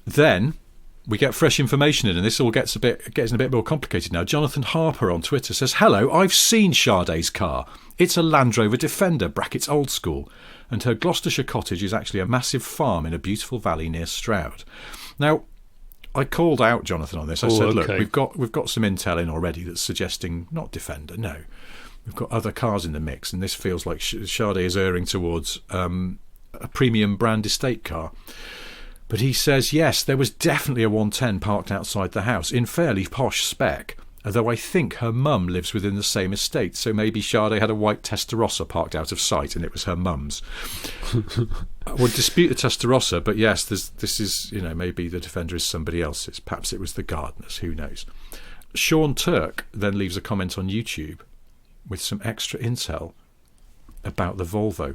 then we get fresh information in, and this all gets a bit more complicated now. Jonathan Harper on Twitter says, "Hello, I've seen Sade's car. It's a Land Rover Defender (brackets old school), and her Gloucestershire cottage is actually a massive farm in a beautiful valley near Stroud." Now, I called out Jonathan on this. I said, "Look, we've got some intel in already that's suggesting not Defender. No, we've got other cars in the mix, and this feels like Sade is erring towards a premium brand estate car." But he says, yes, there was definitely a 110 parked outside the house in fairly posh spec, although I think her mum lives within the same estate, so maybe Sade had a white Testarossa parked out of sight and it was her mum's. I would dispute the Testarossa, but yes, this is, maybe the Defender is somebody else's. Perhaps it was the gardener's, who knows. Sean Turk then leaves a comment on YouTube with some extra intel about the Volvo.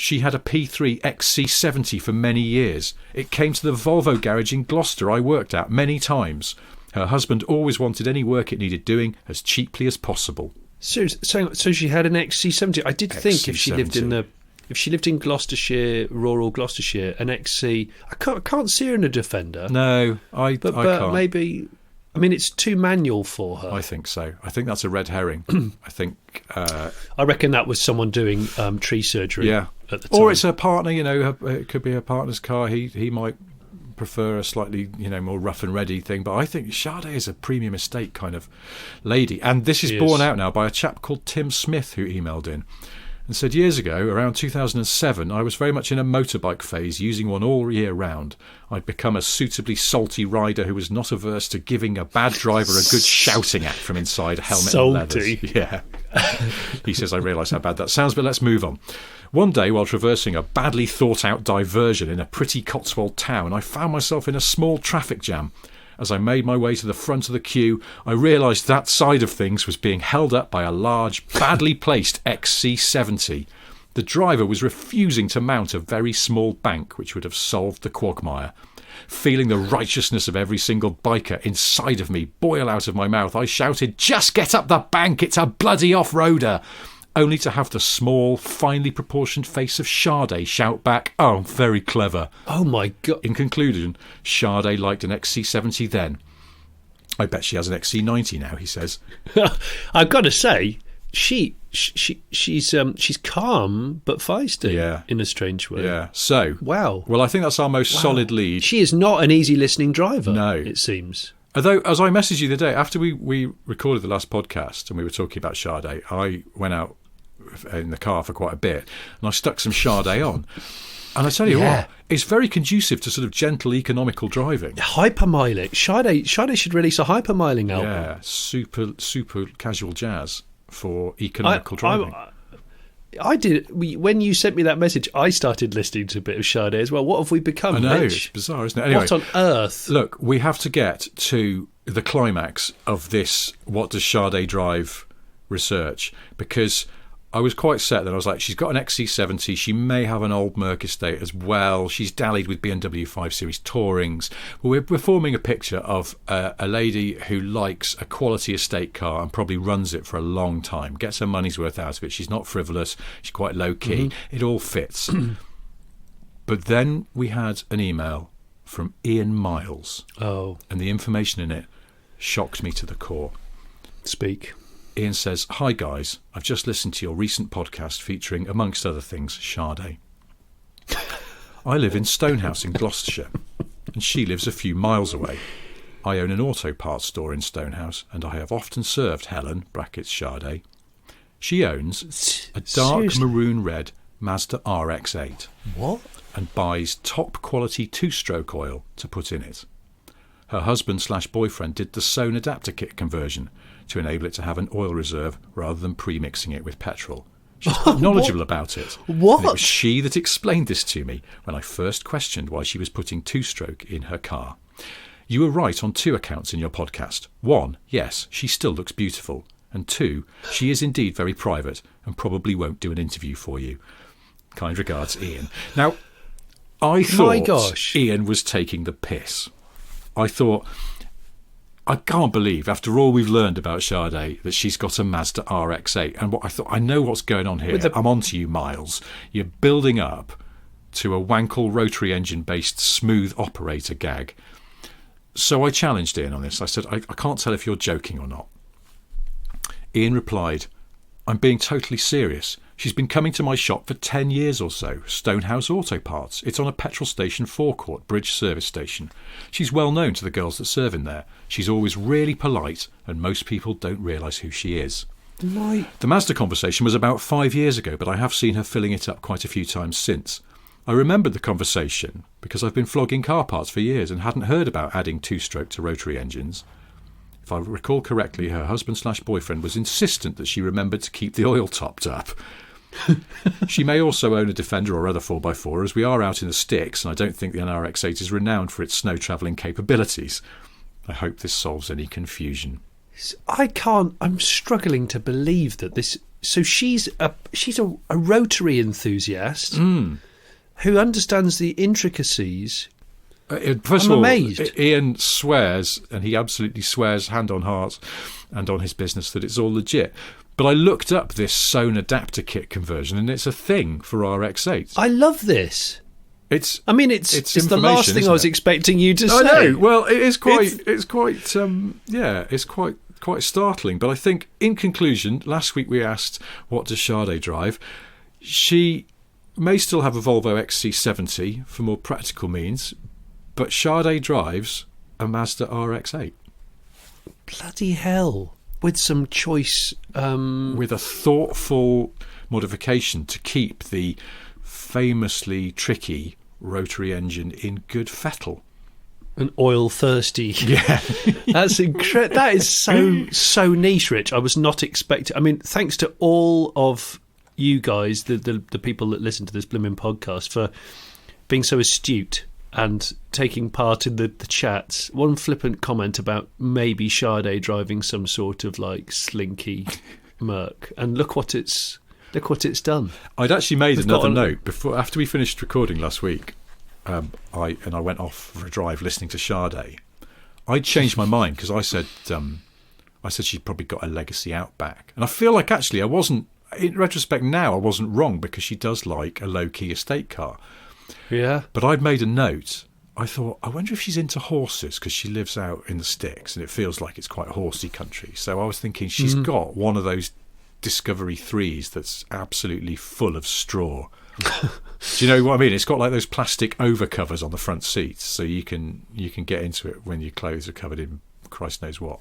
She had a P3 XC70 for many years. It came to the Volvo garage in Gloucester I worked at many times. Her husband always wanted any work it needed doing as cheaply as possible. So she had an XC70. I did think if she lived in Gloucestershire, rural Gloucestershire, an XC. I can't see her in a Defender. No, I can't. Maybe. I mean, it's too manual for her. I think so. I think that's a red herring. I think. I reckon that was someone doing tree surgery. Yeah. At the time. Or it's her partner. It could be her partner's car. He might prefer a slightly more rough and ready thing. But I think Sade is a premium estate kind of lady, and this is borne out now by a chap called Tim Smith who emailed in and said, years ago, around 2007, I was very much in a motorbike phase, using one all year round. I'd become a suitably salty rider who was not averse to giving a bad driver a good shouting at from inside a helmet and leathers. Yeah. He says, I realise how bad that sounds, but let's move on. One day, while traversing a badly thought-out diversion in a pretty Cotswold town, I found myself in a small traffic jam. As I made my way to the front of the queue, I realised that side of things was being held up by a large, badly placed XC70. The driver was refusing to mount a very small bank, which would have solved the quagmire. Feeling the righteousness of every single biker inside of me boil out of my mouth, I shouted, "Just get up the bank, it's a bloody off-roader!" Only to have the small, finely proportioned face of Sade shout back, "Oh, very clever." Oh my God. In conclusion, Sade liked an XC70 then. I bet she has an XC90 now, he says. I've got to say, she's calm but feisty in a strange way. Yeah. So, wow. Well, I think that's our most solid lead. She is not an easy listening driver, no, it seems. Although, as I messaged you the day, after we recorded the last podcast and we were talking about Sade, I went out in the car for quite a bit and I stuck some Sade on. And I tell you what, it's very conducive to sort of gentle, economical driving. Hypermiling. Sade should release a hypermiling album. Yeah, super casual jazz for economical driving. I did. When you sent me that message, I started listening to a bit of Sade as well. What have we become? I know, Mitch? it's bizarre, isn't it? Anyway, what on earth? Look, we have to get to the climax of this what does Sade drive research, because I was quite set that I was like, she's got an XC70, she may have an old Merc estate as well, she's dallied with BMW 5 Series Tourings. We're forming a picture of a lady who likes a quality estate car and probably runs it for a long time, gets her money's worth out of it. She's not frivolous, she's quite low-key. It all fits. But then we had an email from Ian Miles. Oh. And the information in it shocked me to the core. Speak. Ian says, "Hi guys, I've just listened to your recent podcast featuring, amongst other things, Sade. I live in Stonehouse in Gloucestershire, and she lives a few miles away. I own an auto parts store in Stonehouse, and I have often served Helen, brackets Sade. She owns a dark Seriously? maroon red Mazda RX-8. What? And buys top quality two-stroke oil to put in it. Her husband/boyfriend did the Sohn adapter kit conversion to enable it to have an oil reserve rather than pre-mixing it with petrol. She's quite knowledgeable about it. What? And it was she that explained this to me when I first questioned why she was putting two-stroke in her car. You were right on 2 accounts in your podcast. 1, yes, she still looks beautiful. And 2, she is indeed very private and probably won't do an interview for you. Kind regards, Ian." Now, I thought Ian was taking the piss. I thought, I can't believe, after all we've learned about Sade, that she's got a Mazda RX-8. And what I thought, I know what's going on here. I'm on to you, Miles. You're building up to a Wankel rotary engine-based smooth operator gag. So I challenged Ian on this. I said, I can't tell if you're joking or not. Ian replied, "I'm being totally serious. She's been coming to my shop for 10 years or so, Stonehouse Auto Parts. It's on a petrol station forecourt, Bridge service station. She's well known to the girls that serve in there. She's always really polite, and most people don't realise who she is." The Mazda conversation was about 5 years ago, but I have seen her filling it up quite a few times since. I remembered the conversation because I've been flogging car parts for years and hadn't heard about adding two-stroke to rotary engines. If I recall correctly, her husband/boyfriend was insistent that she remembered to keep the oil topped up. She may also own a Defender or other 4x4, as we are out in the sticks, and I don't think the NRX-8 is renowned for its snow-travelling capabilities. I hope this solves any confusion. I'm struggling to believe that this... So she's a rotary enthusiast who understands the intricacies. First I'm of all, amazed. Ian swears, and he absolutely swears hand on heart and on his business, that it's all legit. But I looked up this Sohn adapter kit conversion, and it's a thing for RX-8. I love this. It's the last thing I was expecting you to say. I know. Well, it's quite startling. But I think, in conclusion, last week we asked, what does Sade drive? She may still have a Volvo XC70 for more practical means, but Sade drives a Mazda RX-8. Bloody hell. With some choice... with a thoughtful modification to keep the famously tricky rotary engine in good fettle. An oil-thirsty... Yeah. That's incredible. That is so niche, Rich. I was not expecting... I mean, thanks to all of you guys, the people that listen to this blooming podcast, for being so astute and taking part in the chats. One flippant comment about maybe Sade driving some sort of like slinky Merc, and look what it's done. I'd actually made another note after we finished recording last week. I went off for a drive listening to Sade. I'd changed my mind because I said she'd probably got a legacy Outback, and I feel like actually I wasn't. In retrospect, now I wasn't wrong, because she does like a low-key estate car. Yeah. But I'd made a note. I thought, I wonder if she's into horses, because she lives out in the sticks and it feels like it's quite a horsey country. So I was thinking she's got one of those Discovery 3s that's absolutely full of straw. Do you know what I mean? It's got like those plastic overcovers on the front seats, so you can get into it when your clothes are covered in Christ knows what.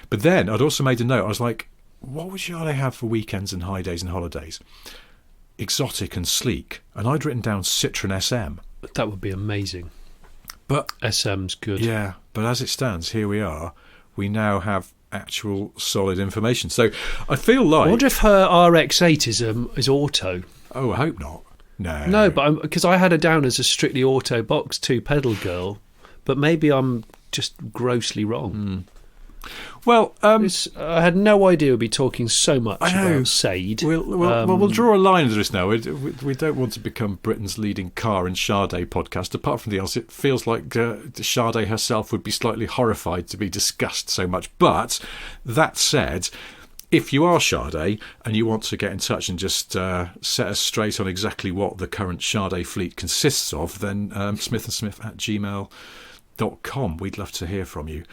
But then I'd also made a note. I was like, what would Sade have for weekends and high days and holidays? Exotic and sleek. And I'd written down Citroen SM. That would be amazing. But SM's good. Yeah, but as it stands, here we are. We now have actual solid information. So I feel like... I wonder if her RX-8 is auto. Oh, I hope not. No, but because I had her down as a strictly auto box 2-pedal girl, but maybe I'm just grossly wrong. Well, I had no idea we'd be talking so much about Sade. We'll draw a line under this now. We don't want to become Britain's leading car and Sade podcast. Apart from the else, it feels like Sade herself would be slightly horrified to be discussed so much. But that said, if you are Sade and you want to get in touch and just set us straight on exactly what the current Sade fleet consists of, then smithandsmith@gmail.com. We'd love to hear from you.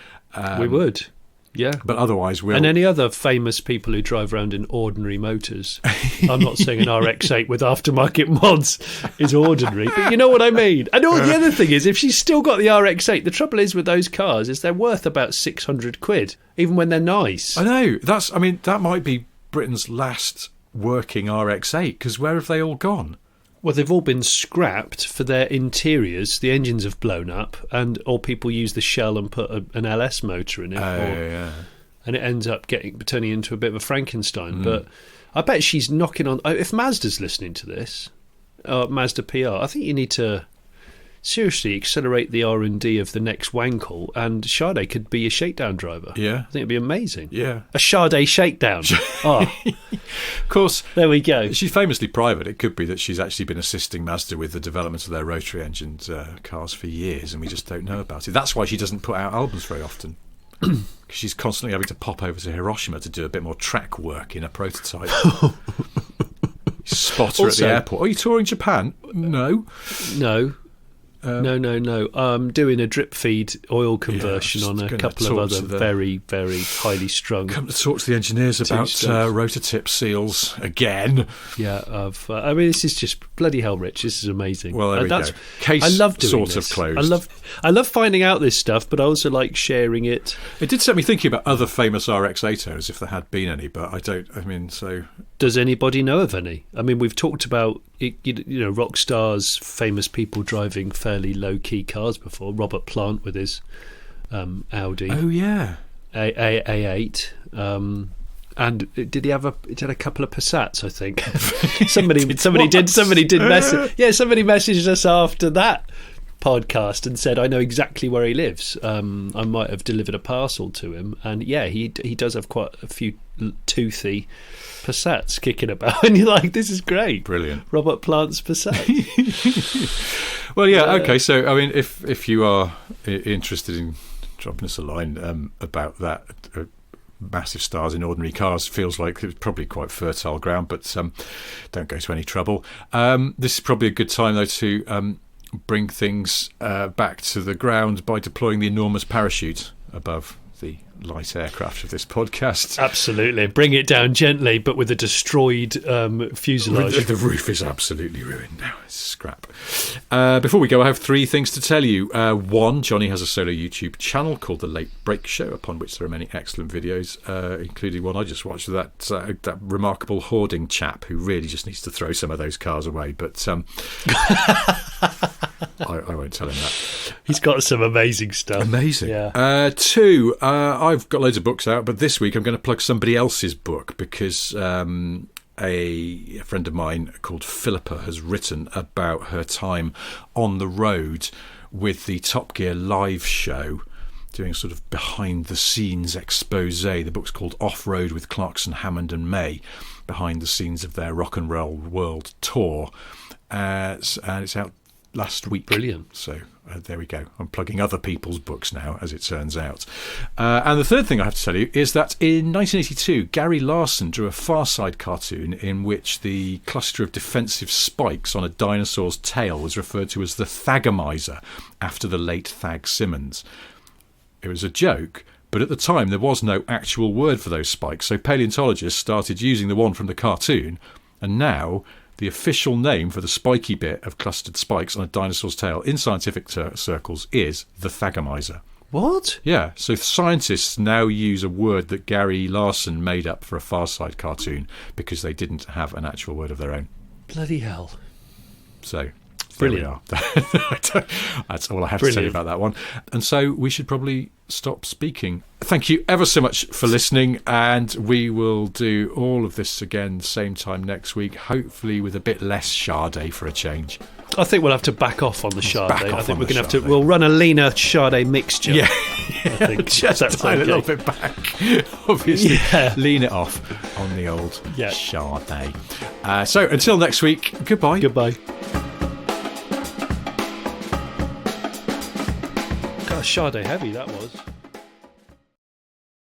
We would. Yeah. But otherwise, and any other famous people who drive around in ordinary motors. I'm not saying an RX-8 with aftermarket mods is ordinary, but you know what I mean. And the other thing is, if she's still got the RX-8, the trouble is with those cars is they're worth about 600 quid, even when they're nice. I know. That might be Britain's last working RX-8, because where have they all gone? Well, they've all been scrapped for their interiors. The engines have blown up, or people use the shell and put an LS motor in it. Yeah. And it ends up turning into a bit of a Frankenstein. But I bet she's knocking on... If Mazda's listening to this, Mazda PR, I think you need to seriously accelerate the R&D of the next Wankel, and Sade could be a shakedown driver. Yeah. I think it'd be amazing. Yeah. A Sade shakedown. Of course. There we go. She's famously private. It could be that she's actually been assisting Mazda with the development of their rotary-engined cars for years, and we just don't know about it. That's why she doesn't put out albums very often. Because she's constantly having to pop over to Hiroshima to do a bit more track work in a prototype. Spot her also, at the airport. Are you touring Japan? No. No. No. I'm doing a drip feed oil conversion on a couple of other very, very highly strung. Come to talk to the engineers about rotor tip seals again. Yeah, I mean, this is just bloody hell, Rich. This is amazing. Well, there we go. Case I love doing sort this. Of closed. I love finding out this stuff, but I also like sharing it. It did set me thinking about other famous RX-8 owners, if there had been any, but I don't. I mean, so. Does anybody know of any? I mean, we've talked about rock stars, famous people driving fairly low-key cars before. Robert Plant with his Audi. Oh yeah, A8. And did he have a couple of Passats? I think somebody did message. Yeah, somebody messaged us after that podcast and said, I know exactly where he lives. I might have delivered a parcel to him, and yeah, he does have quite a few toothy Passats kicking about, and you're like, this is great. Brilliant. Robert Plant's Passat. Well, yeah, okay. So, I mean, if you are interested in dropping us a line about that, massive stars in ordinary cars feels like it's probably quite fertile ground, but don't go to any trouble. This is probably a good time, though, to bring things back to the ground by deploying the enormous parachute above the light aircraft of this podcast. Absolutely. Bring it down gently, but with a destroyed fuselage. The roof is absolutely ruined now. It's scrap. Before we go, I have three things to tell you. One, Jonny has a solo YouTube channel called The Late Break Show, upon which there are many excellent videos, including one I just watched with that remarkable hoarding chap who really just needs to throw some of those cars away. But I won't tell him that. He's got some amazing stuff. Amazing. Yeah. Two, I've got loads of books out, but this week I'm going to plug somebody else's book because a friend of mine called Philippa has written about her time on the road with the Top Gear live show, doing a sort of behind-the-scenes expose. The book's called Off-Road with Clarkson, Hammond and May, behind the scenes of their Rock and Roll World Tour. And it's out last week. Brilliant. So there we go. I'm plugging other people's books now, as it turns out. And the third thing I have to tell you is that in 1982, Gary Larson drew a Far Side cartoon in which the cluster of defensive spikes on a dinosaur's tail was referred to as the Thagomizer, after the late Thag Simmons. It was a joke, but at the time there was no actual word for those spikes, so paleontologists started using the one from the cartoon, and now the official name for the spiky bit of clustered spikes on a dinosaur's tail in scientific circles is the Thagomizer. What? Yeah, so scientists now use a word that Gary Larson made up for a Far Side cartoon because they didn't have an actual word of their own. Bloody hell. So, brilliant. There we are. That's all I have to tell you about that one. And so we should probably stop speaking. Thank you ever so much for listening, and we will do all of this again same time next week, hopefully with a bit less Sade for a change. I think we'll have to back off on the Sade. I think we're going to have to. Sade. We'll run a leaner Sade mixture. Yeah, I think just that's dial it a okay. little bit back. Obviously, lean it off on the old Sade. So until next week, goodbye. Goodbye. God, Sade heavy that was.